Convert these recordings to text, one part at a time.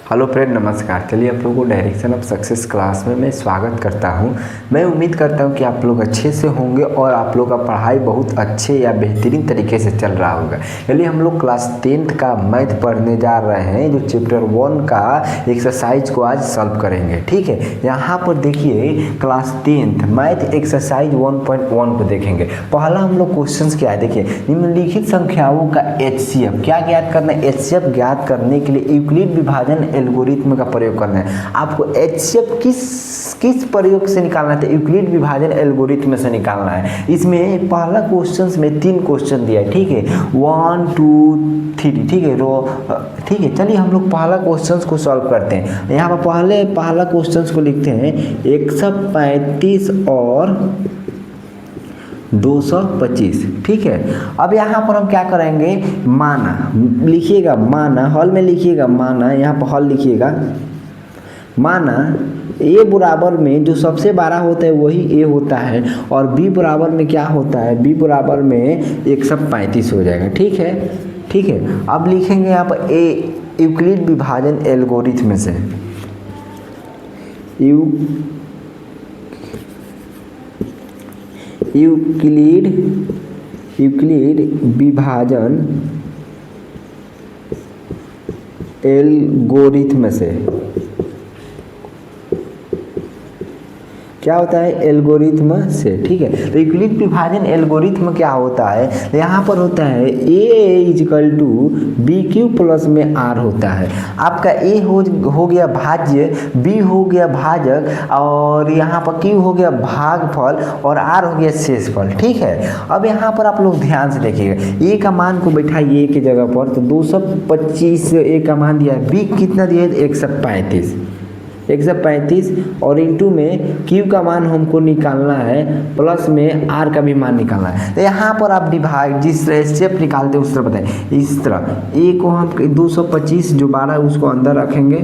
Hello friend, नमस्कार। चलिए आप लोगों को डायरेक्शन ऑफ सक्सेस क्लास में मैं स्वागत करता हूं। मैं उम्मीद करता हूं कि आप लोग अच्छे से होंगे और आप लोग का पढ़ाई बहुत अच्छे या बेहतरीन तरीके से चल रहा होगा। चलिए हम लोग क्लास 10th का मैथ पढ़ने जा रहे हैं, जो चैप्टर 1 का एक्सरसाइज को आज सॉल्व करेंगे। ठीक है, यहाँ पर देखिए क्लास 10th मैथ एक्सरसाइज 1.1 को देखेंगे। पहला हम लोग क्वेश्चन क्या है, देखिए निम्नलिखित संख्याओं का HCF क्या ज्ञात करना है। HCF ज्ञात करने के लिए यूक्लिड विभाजन एल्गोरिथ्म का प्रयोग करना है। आपको HCF किस प्रयोग से निकालना है, यूक्लिड विभाजन एल्गोरिथ्म से निकालना है। इसमें पहला क्वेश्चन में 3 क्वेश्चन दिया है। ठीक है, 1 2 3। ठीक है, ठीक है। चलिए हम लोग पहला क्वेश्चन को सॉल्व करते हैं। यहाँ पर पहला क्वेश्चन को लिखते हैं 135 और 225। ठीक है, अब यहाँ पर हम क्या करेंगे, माना लिखिएगा, माना हॉल में लिखिएगा, माना यहाँ पर हॉल लिखिएगा, माना ए बराबर में जो सबसे बड़ा होता है वही ए होता है और बी बराबर में क्या होता है, बी बराबर में 135 हो जाएगा। ठीक है, ठीक है। अब लिखेंगे यहाँ पर ए यूक्लिड विभाजन एल्गोरिथ्म से, यूक्लिड विभाजन एल्गोरिथ्म से क्या होता है, एल्गोरिथ्म से। ठीक है, तो यूक्लिड विभाजन एल्गोरिथ्म क्या होता है, यहाँ पर होता है a = BQ प्लस में R होता है। आपका a हो गया भाज्य, b हो गया भाजक और यहाँ पर q हो गया भागफल और r हो गया शेषफल। ठीक है, अब यहाँ पर आप लोग ध्यान से देखिएगा, a का मान को बैठाइए a की जगह पर, तो 225 a का मान दिया है, b कितना दिया है 135 और इंटू में Q का मान हमको निकालना है, प्लस में R का भी मान निकालना है। तो यहाँ पर आप डिवाइड जिस तरह स्टेप निकालते हैं उस तरह बताएं। इस तरह A को हम 225 जो 12 है उसको अंदर रखेंगे,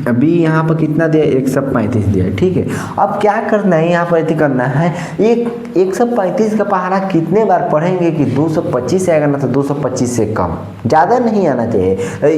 अभी यहाँ पर कितना दिया, 135 दिया है। ठीक है, अब क्या करना है, यहाँ पर करना है 135 का पहाड़ा कितने बार पढ़ेंगे कि 225 आएगा ना, तो 225 से कम, ज़्यादा नहीं आना चाहिए।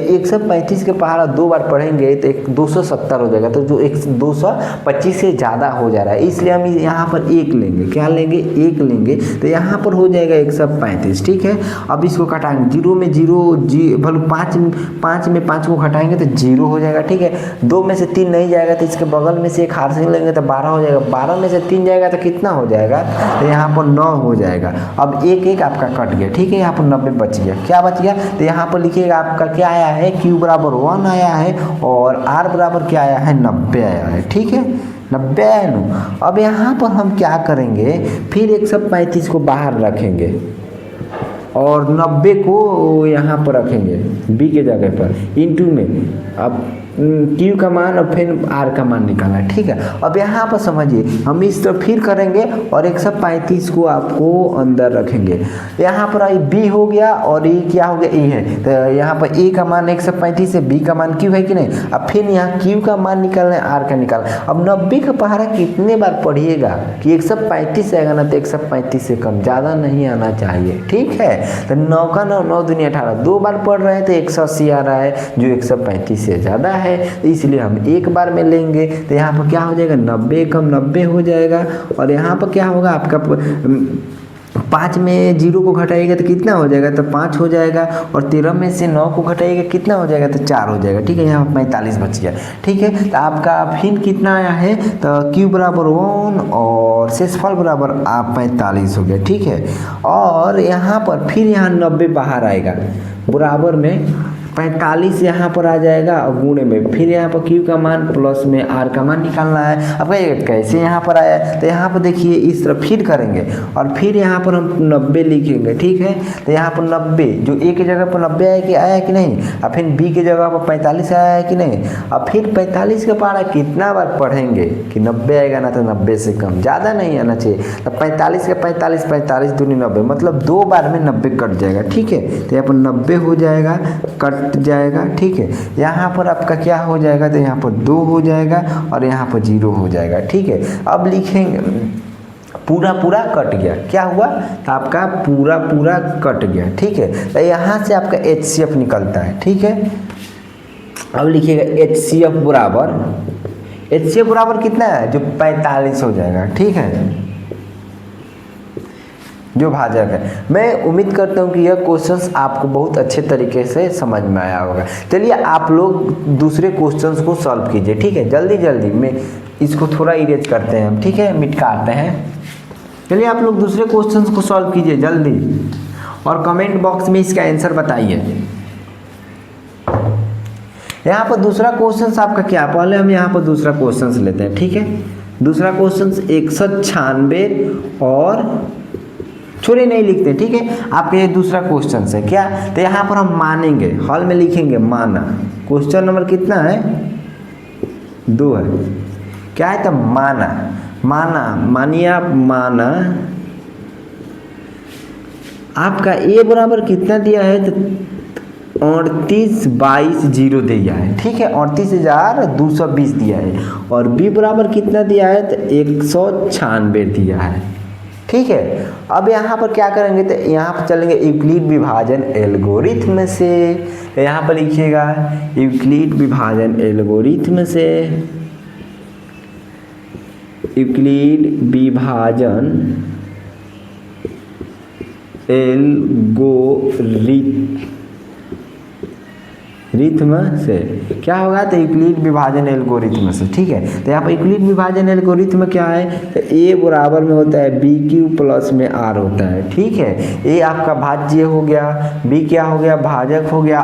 135 के पहाड़ा 2 बार पढ़ेंगे तो 270 हो जाएगा, तो जो 225 से ज़्यादा हो जा रहा है, इसलिए हम यहाँ पर 1 लेंगे। क्या लेंगे, 1 लेंगे, तो यहाँ पर हो जाएगा 135। ठीक है, अब इसको घटाएंगे, 0 में 0 भले 5 में 5 को घटाएंगे तो 0 हो जाएगा। ठीक है, 2 में से 3 नहीं जाएगा तो इसके बगल में से एक हार से लेंगे तो 12 हो जाएगा, 12 में से 3 जाएगा तो कितना हो जाएगा, तो यहाँ पर 9 हो जाएगा। अब एक आपका कट गया। ठीक है, यहाँ पर 90 बच गया। क्या बच गया, तो यहाँ पर लिखिएगा आपका क्या आया है, Q बराबर 1 आया है और R बराबर क्या आया है, 90 आया है। ठीक है, 90 आया ना। अब यहाँ पर हम क्या करेंगे, फिर 135 को बाहर रखेंगे और 90 को यहाँ पर रखेंगे B के जगह पर, इंटू में अब Q का मान और फिर R का मान निकालना है। ठीक है, अब यहाँ पर समझिए हम इस तरह फिर करेंगे और 135 को आपको अंदर रखेंगे। यहाँ पर B हो गया और E क्या हो गया, E है, तो यहाँ पर A का मान 135 है, B का मान Q है कि नहीं। अब फिर यहाँ Q का मान निकालना है, R का निकालना है। अब 90 का पहाड़ा कितने बार पढ़िएगा कि 135 आएगा ना, तो 135 से कम, ज़्यादा नहीं आना चाहिए। ठीक है, तो 9 का 9 9 दूनी 18, 2 बार पढ़ रहे हैं तो 180 आ रहा है, जो 135 से ज़्यादा है, इसलिए हम एक बार में लेंगे। तो यहाँ पर क्या हो जाएगा, 90 कम 90 हो जाएगा और यहाँ पर क्या होगा आपका 5 में 0 को घटाइएगा तो कितना हो जाएगा, तो 5 हो जाएगा और 13 में से 9 को घटाइएगा कितना हो जाएगा, तो 4 हो जाएगा। ठीक है, यहाँ पर 45 बच गया। ठीक है, तो आपका फिर कितना आया है, तो Q बराबर 1 और शेषफल बराबर आप 45 हो गया। ठीक है, और यहाँ पर फिर यहाँ 90 बाहर आएगा, बराबर में 45 यहाँ पर आ जाएगा और गुणे में फिर यहाँ पर Q का मान प्लस में R का मान निकालना है। अब कैसे यहाँ पर आया, तो यहाँ पर देखिए इस तरह फिर करेंगे और फिर यहाँ पर हम 90 लिखेंगे। ठीक है, तो यहाँ पर 90 जो A की जगह पर 90 आया कि नहीं, और फिर B की जगह पर 45 आया है कि नहीं। अब फिर 45 का पहाड़ा कितना बार पढ़ेंगे कि 90 आएगा ना, तो 90 से कम, ज़्यादा नहीं आना चाहिए। तो 45 का 45 दूनी 90, मतलब 2 बार में 90 कट जाएगा। ठीक है, तो यहाँ पर 90 हो जाएगा, कट जाएगा। ठीक है, यहाँ पर आपका क्या हो जाएगा, तो यहाँ पर 2 हो जाएगा और यहाँ पर 0 हो जाएगा। ठीक है, अब लिखेंगे पूरा कट गया, क्या हुआ, तो आपका पूरा कट गया। ठीक है, तो यहाँ से आपका HCF निकलता है। ठीक है, अब लिखिएगा HCF बराबर कितना है, जो 45 हो जाएगा, ठीक है, जो भाजक है। मैं उम्मीद करता हूँ कि यह क्वेश्चंस आपको बहुत अच्छे तरीके से समझ में आया होगा। चलिए आप लोग दूसरे क्वेश्चंस को सॉल्व कीजिए, ठीक है, जल्दी जल्दी। मैं इसको थोड़ा इरेज करते हैं हम, ठीक है, मिटकाते हैं। चलिए आप लोग दूसरे क्वेश्चंस को सॉल्व कीजिए जल्दी, और कमेंट बॉक्स में इसका आंसर बताइए। यहाँ पर दूसरा क्वेश्चन आपका क्या, पहले हम यहाँ पर दूसरा क्वेश्चन लेते हैं, ठीक है। दूसरा क्वेश्चन 196 और छोड़े नहीं लिखते, ठीक है। आपके ये दूसरा क्वेश्चन है क्या, तो यहाँ पर हम मानेंगे, हॉल में लिखेंगे माना। क्वेश्चन नंबर कितना है, 2 है। क्या है, तो माना मानिए आप, माना आपका ए बराबर कितना दिया है, तो 38,22,0 दिया है, ठीक है, 38,220 दिया है। और बी बराबर कितना दिया है, तो 196 दिया है, ठीक है। अब यहाँ पर क्या करेंगे, तो यहाँ पर चलेंगे यूक्लिड विभाजन एल्गोरिथ्म से। यहाँ पर लिखिएगा यूक्लिड विभाजन एल्गोरिथ्म से, यूक्लिड विभाजन एल्गोरिथ्म से क्या होगा, तो यूक्लिड विभाजन एल्गोरिथ्म से, ठीक है। तो यहाँ पर यूक्लिड विभाजन एल्गोरिथ्म क्या है, तो ए बराबर में होता है बी क्यू प्लस में आर होता है, ठीक है। ए आपका भाज्य हो गया, बी क्या हो गया, भाजक हो गया,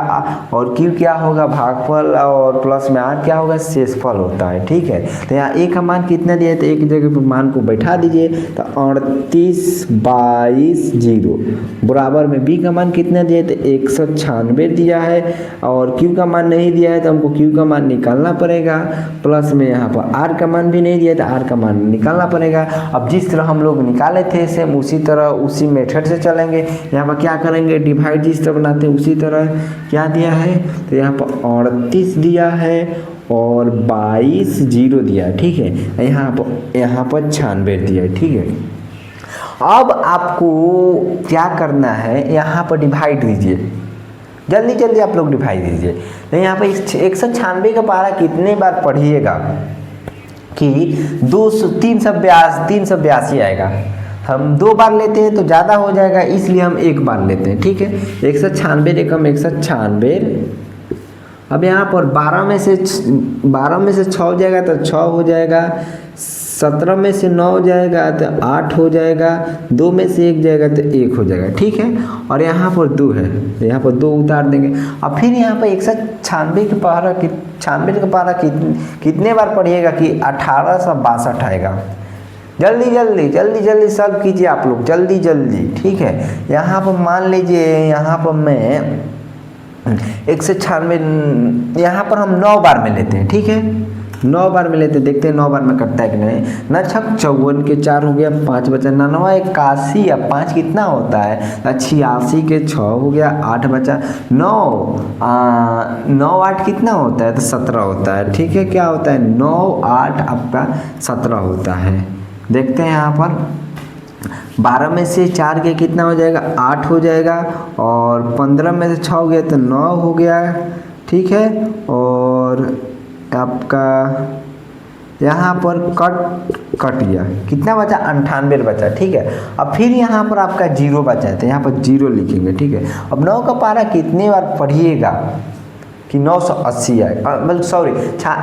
और क्यू क्या होगा, भागफल, और प्लस में आर क्या होगा, शेषफल होता है, ठीक है। तो यहाँ ए का मान कितना दिया है, तो एक जगह पर मान को बैठा दीजिए, तो 38,22,0 बराबर में बी का मान कितना दिया है, तो 196 दिया है, और क्यू का मान नहीं दिया है तो हमको क्यू का मान निकालना पड़ेगा, प्लस में यहाँ पर आर का मान भी नहीं दिया है तो आर का मान निकालना पड़ेगा। अब जिस तरह हम लोग निकाले थे सेम उसी तरह उसी मेथड से चलेंगे। यहाँ पर क्या करेंगे, डिवाइड जिस तरह बनाते हैं उसी तरह क्या दिया है, तो यहाँ पर 38 दिया है और 22,0 दिया है, ठीक है। यहाँ पर 96 दिया है, ठीक है। अब आपको क्या करना है, यहाँ पर डिवाइड दीजिए, जल्दी जल्दी आप लोग डिवाइड दीजिए। तो यहाँ पे 196 का पारा कितने बार पढ़िएगा, कि 382 आएगा। हम 2 बार लेते हैं तो ज़्यादा हो जाएगा, इसलिए हम 1 बार लेते हैं, ठीक है। 196 एकम 196। अब यहाँ पर 12 में से 6 हो जाएगा तो 6 हो जाएगा, 17 में से 9 हो जाएगा तो 8 हो जाएगा, 2 में से 1 जाएगा तो 1 हो जाएगा, ठीक है। और यहाँ पर 2 है तो यहाँ पर 2 उतार देंगे। अब फिर यहाँ पर 196 का पारा कितने बार पढ़िएगा, कि 1862 आएगा। जल्दी जल्दी जल्दी जल्दी सब कीजिए आप लोग, जल्दी जल्दी, ठीक है। यहाँ पर मान लीजिए, यहाँ पर मैं 196, यहाँ पर हम 9 बार में लेते हैं, ठीक है, 9 बार में लेते हैं, देखते हैं 9 बार में कटता है कि नहीं। 9 छक 54 के 4 हो गया, 5 बचा, 9 81, अब 5 कितना होता है, 86 के 6 हो गया, 8 बचा, 9 8 कितना होता है, तो 17 होता है, ठीक है। क्या होता है, 9 8 आपका 17 होता है। देखते हैं यहाँ पर 12 में से 4 के कितना हो जाएगा, 8 हो जाएगा, और 15 में से 6 हो गया तो 9 हो गया, ठीक है। और आपका यहाँ पर कट गया, कितना बचा, 98 बचा, ठीक है। अब फिर यहाँ पर आपका 0 बचा है तो यहाँ पर 0 लिखेंगे, ठीक है। अब 9 का पारा कितने बार पढ़िएगा, कि 980 आएगा, मतलब सॉरी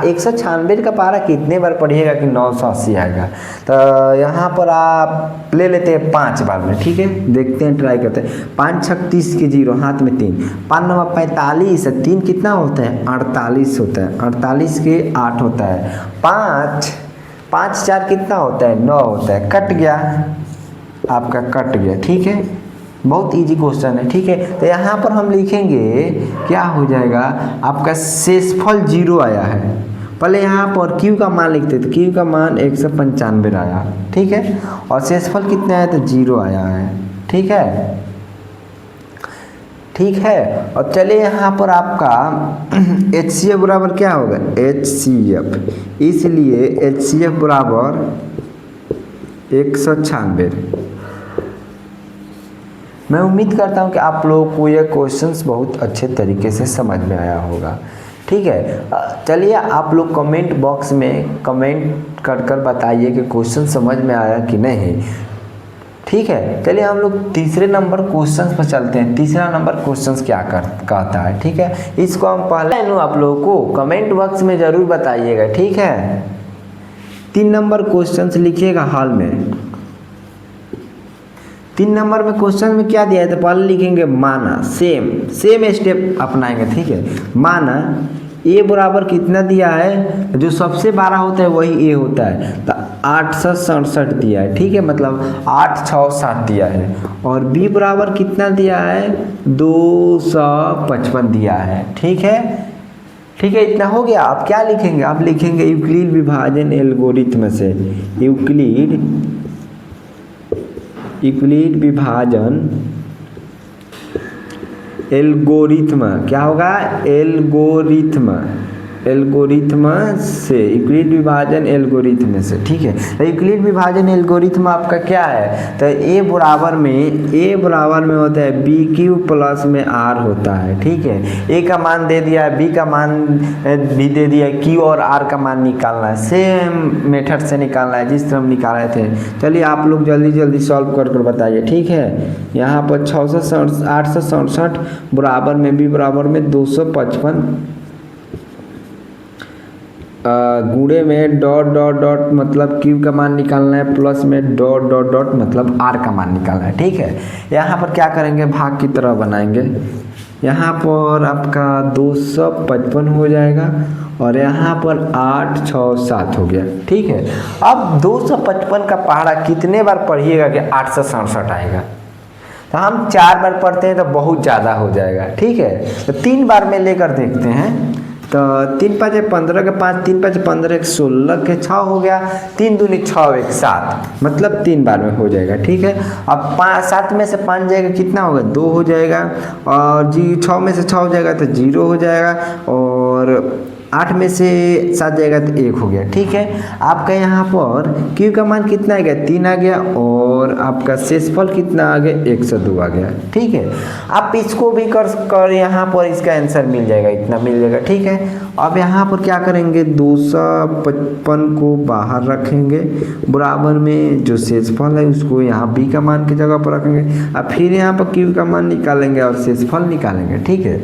196 का पारा कितने बार पढ़िएगा कि 980 आएगा। तो यहाँ पर आप ले लेते हैं 5 बार में, ठीक है। देखते हैं, ट्राई करते हैं। 5 छक 30 के 0, हाथ में 3, 5 9 45, 3 कितना होता है, 48 होता है, 48 के 8 होता है, 5 4 कितना होता है, 9 होता है, कट गया, आपका कट गया, ठीक है। बहुत इजी क्वेश्चन है, ठीक है। तो यहाँ पर हम लिखेंगे क्या हो जाएगा, आपका शेषफल 0 आया है। पहले यहाँ पर Q का मान लिखते तो Q का मान 195 आया, ठीक है। और शेषफल कितना है, तो 0 आया है, ठीक है, ठीक है। और चलिए यहाँ पर आपका HCF बराबर क्या होगा, HCF, इसलिए HCF बराबर 196। मैं उम्मीद करता हूँ कि आप लोगों को यह क्वेश्चंस बहुत अच्छे तरीके से समझ में आया होगा। ठीक है। चलिए आप लोग कमेंट बॉक्स में कमेंट कर बताइए कि क्वेश्चन समझ में आया कि नहीं। ठीक है, चलिए हम लोग तीसरे नंबर क्वेश्चन पर चलते हैं। तीसरा नंबर क्वेश्चन क्या कहता है, ठीक है, इसको हम पहले आप लोगों को कमेंट बॉक्स में ज़रूर बताइएगा। ठीक है, 3 नंबर क्वेश्चन लिखिएगा हाल में। 3 नंबर में क्वेश्चन में क्या दिया है, तो पहले लिखेंगे माना, सेम स्टेप अपनाएंगे। ठीक है, माना ए बराबर कितना दिया है, जो सबसे बड़ा होता है वही ए होता है, तो 867 दिया है। ठीक है, मतलब 867 दिया है। और बी बराबर कितना दिया है, 255 दिया है। ठीक है, ठीक है, इतना हो गया। आप क्या लिखेंगे, आप लिखेंगे यूक्लिड विभाजन एल्गोरिथ्म से, यूक्लिड विभाजन एल्गोरिथ्म, क्या होगा, एल्गोरिथ्म से, यूक्लिड विभाजन एल्गोरिथ्म से। ठीक है, तो यूक्लिड विभाजन एल्गोरिथ्म आपका क्या है, तो ए बराबर में होता है बी क्यू प्लस में आर होता है। ठीक है, ए का मान दे दिया है, बी का मान भी दे दिया है, क्यू और आर का मान निकालना है। सेम मेथड से निकालना है जिस तरह हम निकाल रहे थे। चलिए आप लोग जल्दी सॉल्व कर बताइए। ठीक है, यहाँ पर 867 बराबर में बी बराबर में 255 गुणे में डॉट मतलब क्यू का मान निकालना है, प्लस में डॉट मतलब आर का मान निकालना है। ठीक है, यहाँ पर क्या करेंगे, भाग की तरह बनाएंगे। यहाँ पर आपका 255 हो जाएगा और यहाँ पर 867 हो गया। ठीक है, अब 255 का पहाड़ा कितने बार पढ़िएगा कि 867 आएगा, तो हम 4 बार पढ़ते हैं तो बहुत ज़्यादा हो जाएगा। ठीक है, तो 3 बार में लेकर देखते हैं। तो 3 5 15 के 5, 3 5 15 के 16 के 6 हो गया, 3 दूनी 6 1 7, मतलब 3 बार में हो जाएगा। ठीक है, अब 7 में से 5 जाएगा, कितना होगा, 2 हो जाएगा। और 6 में से 6 हो जाएगा तो 0 हो जाएगा। और 8 में से 7 जाएगा तो 1 हो गया। ठीक है, आपका यहाँ पर क्यू का मान कितना आ गया, 3 आ गया। और आपका शेषफल कितना आ गया, 102 आ गया। ठीक है, आप इसको भी कर यहाँ पर इसका आंसर मिल जाएगा, इतना मिल जाएगा। ठीक है, अब यहाँ पर क्या करेंगे, 255 को बाहर रखेंगे, बराबर में जो शेषफल है उसको यहाँ बी का मान की जगह पर रखेंगे। अब फिर यहाँ पर क्यू का मान निकालेंगे और शेषफल निकालेंगे। ठीक है,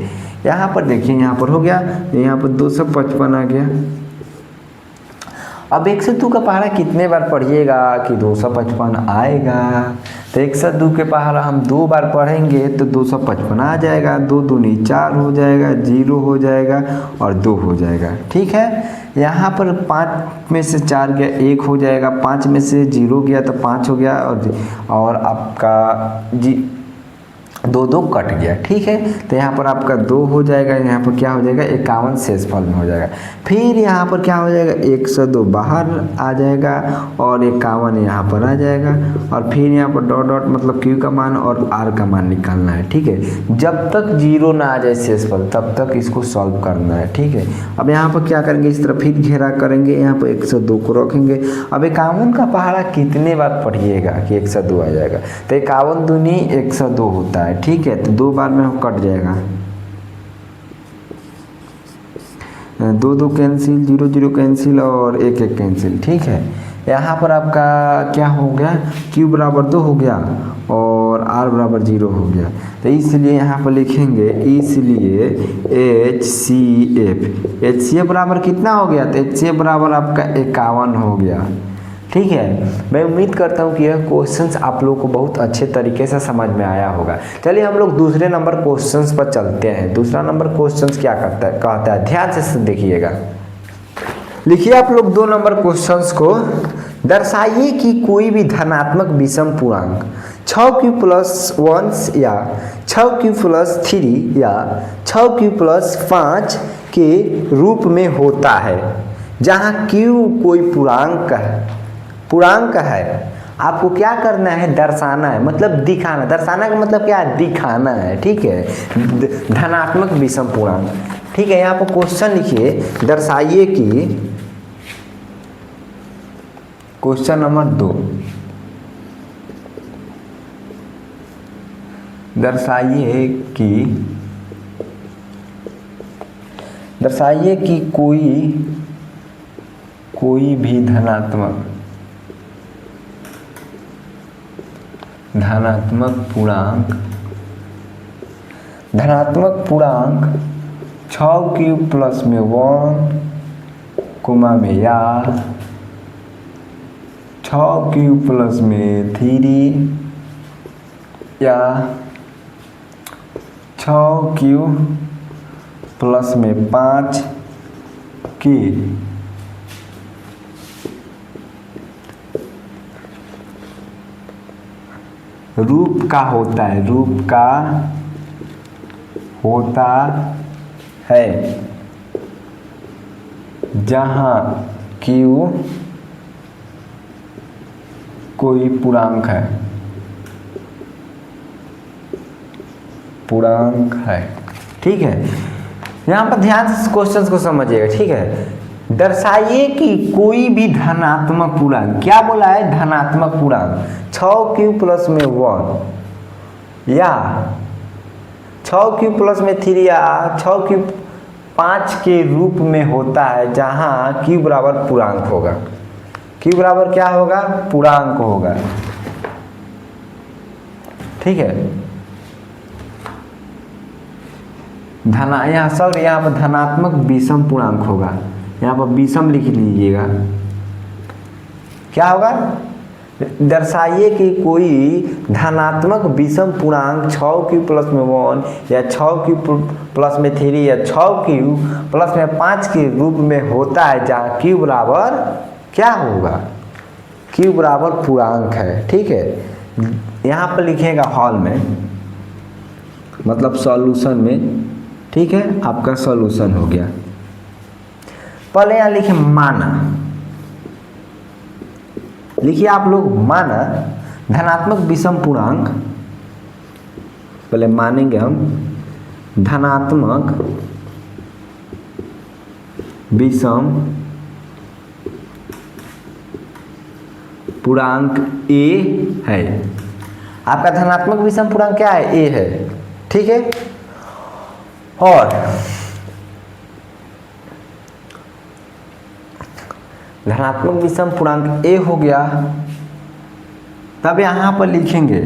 यहाँ पर देखिए, यहाँ पर हो गया, यहाँ पर 255 आ गया। अब 102 का पहाड़ा कितने बार पढ़िएगा कि 255 आएगा, तो 102 के पहाड़ा हम 2 बार पढ़ेंगे तो 255 आ जाएगा। 2 दूनी 4 हो जाएगा, 0 हो जाएगा और 2 हो जाएगा। ठीक है, यहाँ पर 5 में से 4 गया, 1 हो जाएगा। 5 में से 0 गया तो 5 हो गया। और आपका 2 कट गया। ठीक है, तो यहाँ पर आपका 2 हो जाएगा, यहाँ पर क्या हो जाएगा, 51 शेषफल में हो जाएगा। फिर यहाँ पर क्या हो जाएगा, 102 बाहर आ जाएगा और 51 यहाँ पर आ जाएगा। और फिर यहाँ पर डॉट मतलब क्यू का मान और आर का मान निकालना है। ठीक है, जब तक 0 ना आ जाए शेषफल तब तक इसको सॉल्व करना है। ठीक है, अब यहाँ पर क्या करेंगे, इस तरह फिर घेरा करेंगे, यहाँ पर 102 को रखेंगे। अब 51 का पहाड़ा कितने बार पढ़िएगा कि 102 आ जाएगा, तो 51 दूनी 102 होता है। ठीक है, तो 2 बार में कट जाएगा, 2 कैंसिल, 0 कैंसिल और 1 कैंसिल। ठीक है, यहाँ पर आपका क्या हो गया, क्यू बराबर 2 हो गया और आर बराबर 0 हो गया। तो इसलिए यहाँ पर लिखेंगे, इसलिए HCF बराबर कितना हो गया, तो HCF बराबर आपका 51 हो गया। ठीक है, मैं उम्मीद करता हूँ कि यह क्वेश्चंस आप लोगों को बहुत अच्छे तरीके से समझ में आया होगा। चलिए हम लोग दूसरे नंबर क्वेश्चंस पर चलते हैं। दूसरा नंबर क्वेश्चंस क्या कहता है, ध्यान से देखिएगा। लिखिए आप लोग 2 नंबर क्वेश्चंस को, दर्शाइए कि कोई भी धनात्मक विषम पूर्णांक 6q+1 या 6q+3 या 6q+5 के रूप में होता है, जहाँ q कोई पूर्णांक है। आपको क्या करना है, दर्शाना है, मतलब दिखाना। दर्शाना का मतलब क्या है, दिखाना है। ठीक है, धनात्मक विषम पूर्णांक। ठीक है, यहाँ पर क्वेश्चन लिखिए, दर्शाइए कि, क्वेश्चन नंबर 2, दर्शाइए कि दर्शाइए कि कोई भी धनात्मक पूर्णांक 6 क्यूब प्लस में 1 कोमा में या 6 क्यूब प्लस में 3 या 6 क्यूब प्लस में 5 की रूप का होता है जहाँ क्यू कोई पूर्णांक है। ठीक है, यहाँ पर ध्यान से क्वेश्चन को समझिएगा। ठीक है, दर्शाइए कि कोई भी धनात्मक पूर्णांक, क्या बोला है, धनात्मक पूर्णांक 6 क्यूब प्लस में 1 या 6 क्यूब प्लस में 3 या 6 क्यूब 5 के रूप में होता है जहाँ क्यू बराबर पूर्णांक होगा। क्यू बराबर क्या होगा, पूर्णांक होगा। ठीक है, यहाँ पर धनात्मक विषम पूर्णांक होगा, यहाँ पर विषम लिख लीजिएगा। क्या होगा, दर्शाइए कि कोई धनात्मक विषम पूर्णांक 6 क्यूब प्लस में 1 या 6 क्यूब प्लस में 3 या 6 क्यूब प्लस में 5 के रूप में होता है जहाँ क्यू बराबर क्या होगा, क्यू बराबर पूर्णांक है। ठीक है, यहाँ पर लिखिएगा हॉल में, मतलब सॉल्यूशन में। ठीक है, आपका सॉल्यूशन हो गया। पहले यहाँ लिखे माना, लिखिए आप लोग माना धनात्मक विषम पूर्णांक, पहले मानेंगे हम धनात्मक विषम पूर्णांक ए है। आपका धनात्मक विषम पूर्णांक क्या है, ए है। ठीक है, और धनात्मक विषम पूर्णांक ए हो गया। तब यहाँ पर लिखेंगे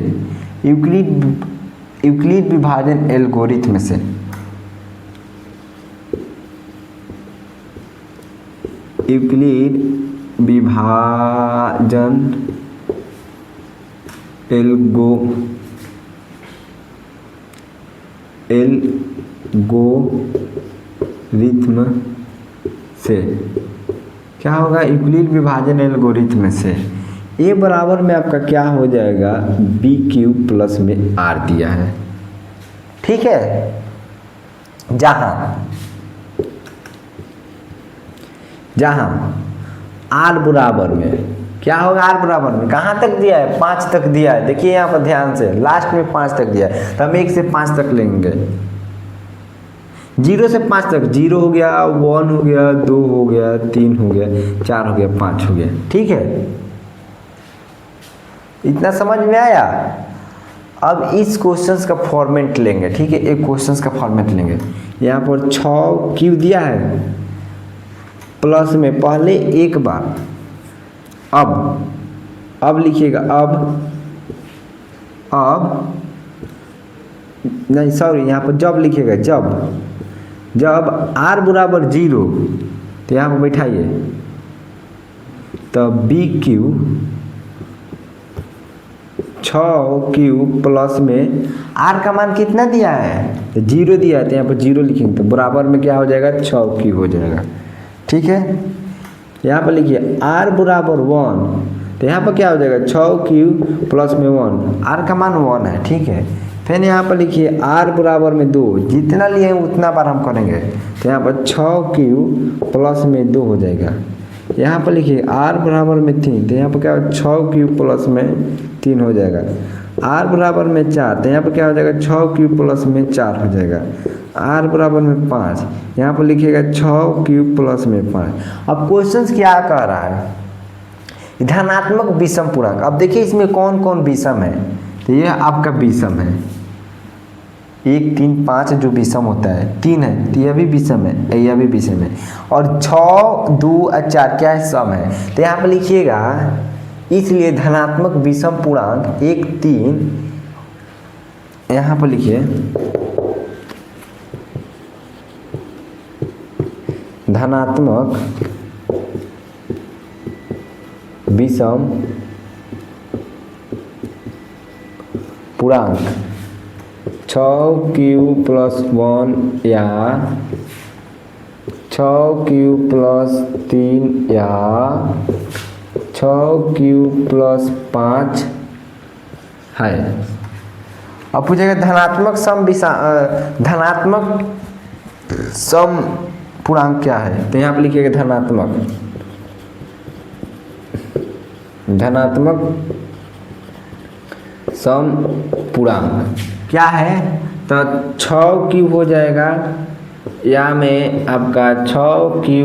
यूक्लिड विभाजन एल्गोरिथ्म से यूक्लिड विभाजन एल्गोरिथ्म से क्या होगा, यूक्लिड विभाजन एल्गोरिथ्म से ए बराबर में आपका क्या हो जाएगा, बी क्यूब प्लस में आर दिया है। ठीक है, जहां आर बराबर में क्या होगा, आर बराबर में कहाँ तक दिया है, 5 तक दिया है। देखिए यहाँ पर ध्यान से, लास्ट में 5 तक दिया है, तो हम 1 से 5 तक लेंगे। 0 से 5 तक, 0 हो गया, 1 हो गया, 2 हो गया, 3 हो गया, 4 हो गया, 5 हो गया। ठीक है, इतना समझ में आया। अब इस क्वेश्चंस का फॉर्मेट लेंगे। ठीक है, एक क्वेश्चंस का फॉर्मेट लेंगे। यहाँ पर 6 क्यू दिया है, प्लस में पहले एक बार, अब लिखिएगा, अब नहीं सॉरी, यहाँ पर जब लिखिएगा, जब r बराबर 0, तो यहाँ पर बैठाइए, तब बी क्यू 6 क्यू प्लस में r का मान कितना दिया है, 0 दिया है, तो यहाँ पर 0 लिखेंगे, तो बराबर में क्या हो जाएगा, 6 क्यू हो जाएगा। ठीक है, यहाँ पर लिखिए r बराबर 1, तो यहाँ पर क्या हो जाएगा, 6 क्यू प्लस में 1, r का मान 1 है। ठीक है, फिर यहाँ पर लिखिए r बराबर में 2, जितना लिए उतना बार हम करेंगे, तो यहाँ पर 6 क्यू प्लस में 2 हो जाएगा। यहाँ पर लिखिए r बराबर में 3, तो यहाँ पर क्या हो, 6 क्यू प्लस में 3 हो जाएगा। r बराबर में 4, तो यहाँ पर क्या हो जाएगा, 6 क्यू प्लस में 4 हो जाएगा। r बराबर में 5, यहाँ पर लिखिएगा 6 क्यू प्लस में 5। अब क्वेश्चन क्या कह रहा है, धनात्मक विषम पूर्णांक। अब देखिए इसमें कौन कौन विषम है, तो ये आपका विषम है, 1 3 5 जो विषम होता है 3 है तो यह भी विषम है, यह भी विषम है, और 6 2 और 4 क्या है, सम है। तो यहाँ पर लिखिएगा इसलिए धनात्मक विषम पूर्णांक 1 3, यहाँ पर लिखिए धनात्मक विषम पूर्णांक 6q+1 या 6q+3 या 6q+5 है। अब पूछेगा धनात्मक सम पूर्णांक क्या है, तो यहाँ पे लिखिएगा धनात्मक सम पूर्णांक क्या है, तो 6q हो जाएगा, या में आपका 6q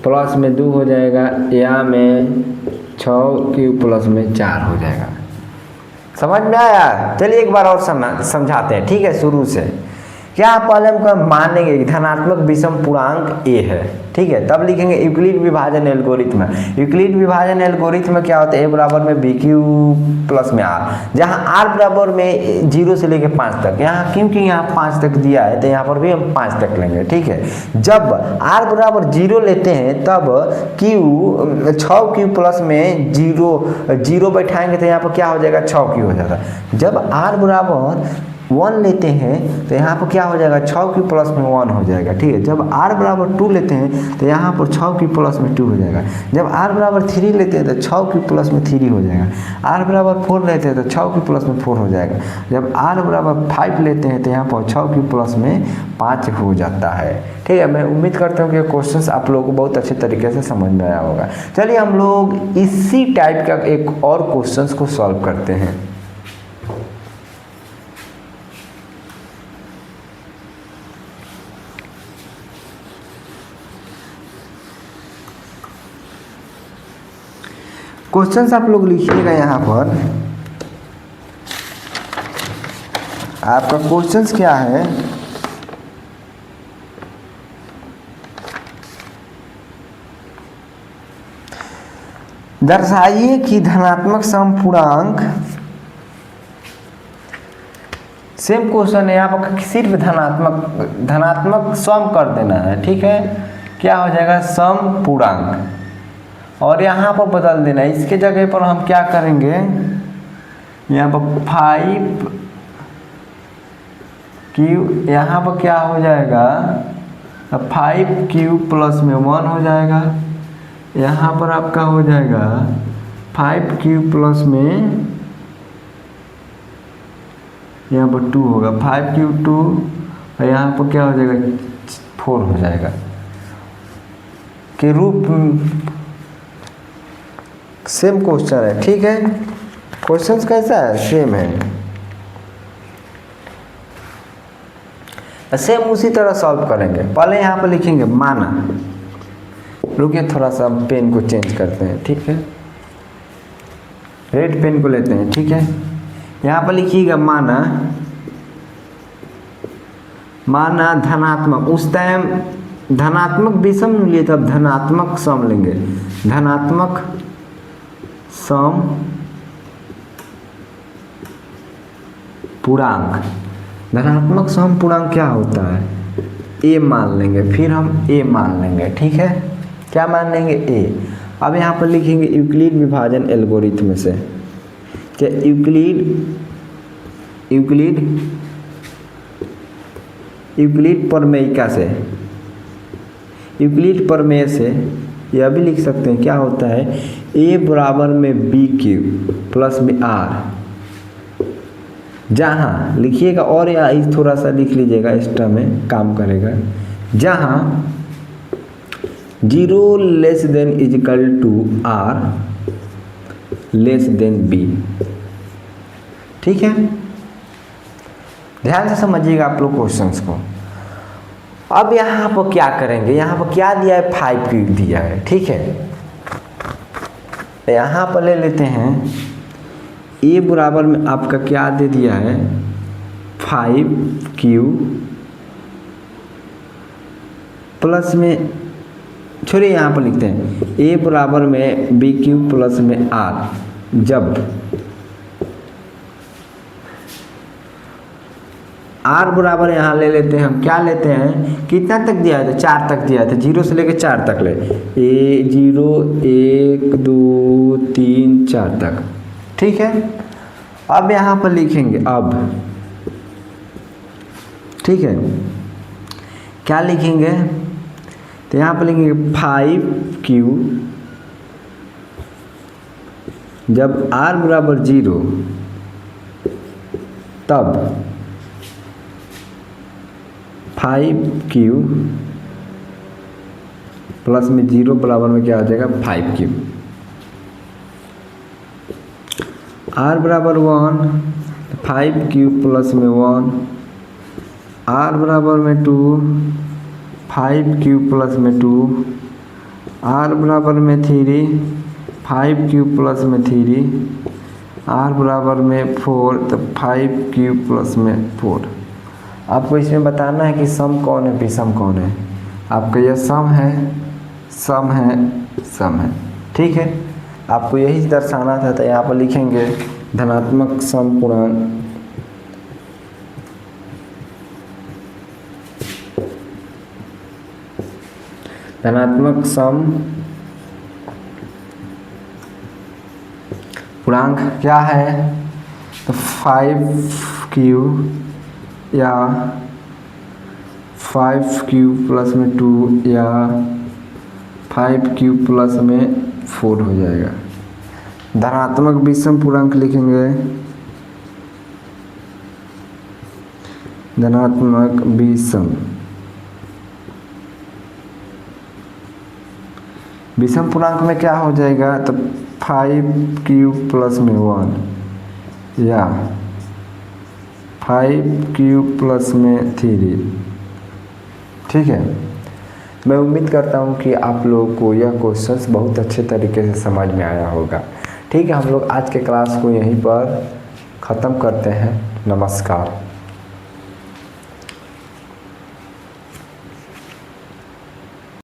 प्लस में 2 हो जाएगा, या में 6q प्लस में 4 हो जाएगा। समझ में आया? चलिए एक बार और समझाते हैं, ठीक है, शुरू से। क्या पहले हम मानेंगे कि धनात्मक विषम पूर्णांक a है, ठीक है, तब लिखेंगे यूक्लिड विभाजन एल्गोरिथ्म। यूक्लिड विभाजन एल्गोरिथ्म क्या होता है, a बराबर में bq प्लस में r, जहाँ r बराबर में 0 से लेकर 5 तक, यहाँ क्योंकि यहाँ 5 तक दिया है तो यहाँ पर भी हम 5 तक लेंगे, ठीक है। जब r बराबर 0 लेते हैं तब q 6q प्लस में 0 बैठाएंगे तो यहाँ पर क्या हो जाएगा, 6q हो जाएगा। जब r बराबर 1 लेते हैं तो यहाँ पर क्या हो जाएगा, 6q प्लस में 1 हो जाएगा, ठीक है। जब r बराबर 2 लेते हैं तो यहाँ पर 6q प्लस में 2 हो जाएगा। जब r बराबर 3 लेते हैं तो 6q प्लस में 3 हो जाएगा। r बराबर 4 लेते हैं तो 6q प्लस में 4 हो जाएगा। जब r बराबर 5 लेते हैं तो यहाँ पर 6q प्लस में 5 हो जाता है, ठीक है। मैं उम्मीद करता हूँ कि क्वेश्चंस आप लोगों को बहुत अच्छे तरीके से समझ में आया होगा। चलिए हम लोग इसी टाइप का एक और क्वेश्चंस को सॉल्व करते हैं। क्वेश्चंस आप लोग लिखिएगा, यहाँ पर आपका क्वेश्चंस क्या है, दर्शाइए कि धनात्मक समपूर्णांक, सेम क्वेश्चन है, यहाँ पर सिर्फ धनात्मक सम कर देना है, ठीक है। क्या हो जाएगा, समपूर्णांक, और यहाँ पर बदल देना है। इसके जगह पर हम क्या करेंगे, यहाँ पर 5q, यहाँ पर क्या हो जाएगा, 5q प्लस में 1 हो जाएगा। यहाँ पर आपका हो जाएगा 5q प्लस में, यहाँ पर 2 होगा, 5q 2, और यहाँ पर क्या हो जाएगा, 4 हो जाएगा के रूप। सेम क्वेश्चन है, ठीक है। क्वेश्चन कैसा है, सेम है, सेम उसी तरह सॉल्व करेंगे। पहले यहाँ पर लिखेंगे माना, रुकिए थोड़ा सा पेन को चेंज करते हैं, ठीक है, रेड पेन को लेते हैं, ठीक है। यहाँ पर लिखिएगा माना धनात्मक, उस टाइम धनात्मक विषम लिए तब धनात्मक सम लेंगे, धनात्मक सम पूर्णांक। धनात्मक सम पूर्णांक क्या होता है, a मान लेंगे, फिर हम a मान लेंगे, ठीक है। क्या मान लेंगे, a। अब यहाँ पर लिखेंगे यूक्लिड विभाजन एल्गोरिथ्म से, क्या यूक्लिड प्रमेयिका से, यूक्लिड प्रमेय से यह भी लिख सकते हैं, क्या होता है, a बराबर में bq प्लस में r, जहाँ लिखिएगा, और या इस थोड़ा सा लिख लीजिएगा, एक्स्ट्रा में काम करेगा, जहाँ 0 less than equal to r less than b, ठीक है। ध्यान से समझिएगा आप लोग क्वेश्चंस को। अब यहाँ पर क्या करेंगे, यहाँ पर क्या दिया है, 5q दिया है, ठीक है। यहाँ पर ले लेते हैं a बराबर में आपका क्या दे दिया है, 5Q प्लस में, छोड़िए यहाँ पर लिखते हैं A बराबर में BQ प्लस में R, जब R बराबर यहाँ ले लेते हैं हम, क्या लेते हैं, कितना तक दिया है, 4 तक दिया है, 0 से लेकर 4 तक ले, 0 1 2 3 4 तक, ठीक है। अब यहाँ पर लिखेंगे अब, ठीक है, क्या लिखेंगे, तो यहाँ पर लिखेंगे 5Q जब R बराबर 0 तब 5Q प्लस में 0 बराबर में क्या आ जाएगा 5Q, R बराबर 1 5Q प्लस में 1, R बराबर में 2 5Q प्लस में 2, R बराबर में 3 5Q प्लस में 3, R बराबर में 4 तो 5Q प्लस में 4। आपको इसमें बताना है कि सम कौन है विषम कौन है। आपका यह सम है, सम है, सम है, ठीक है। आपको यही दर्शाना था, तो यहाँ पर लिखेंगे धनात्मक सम पूर्णांक, धनात्मक सम पूर्णांक क्या है, तो 5Q या 5Q प्लस में 2 या 5Q प्लस में 4 हो जाएगा। धनात्मक विषम पूर्णांक लिखेंगे, धनात्मक विषम पूर्णांक में क्या हो जाएगा, तो 5Q प्लस में 1 या 5Q प्लस में 3, ठीक है। मैं उम्मीद करता हूँ कि आप लोगों को यह क्वेश्चंस बहुत अच्छे तरीके से समझ में आया होगा, ठीक है। हम लोग आज के क्लास को यहीं पर ख़त्म करते हैं। नमस्कार।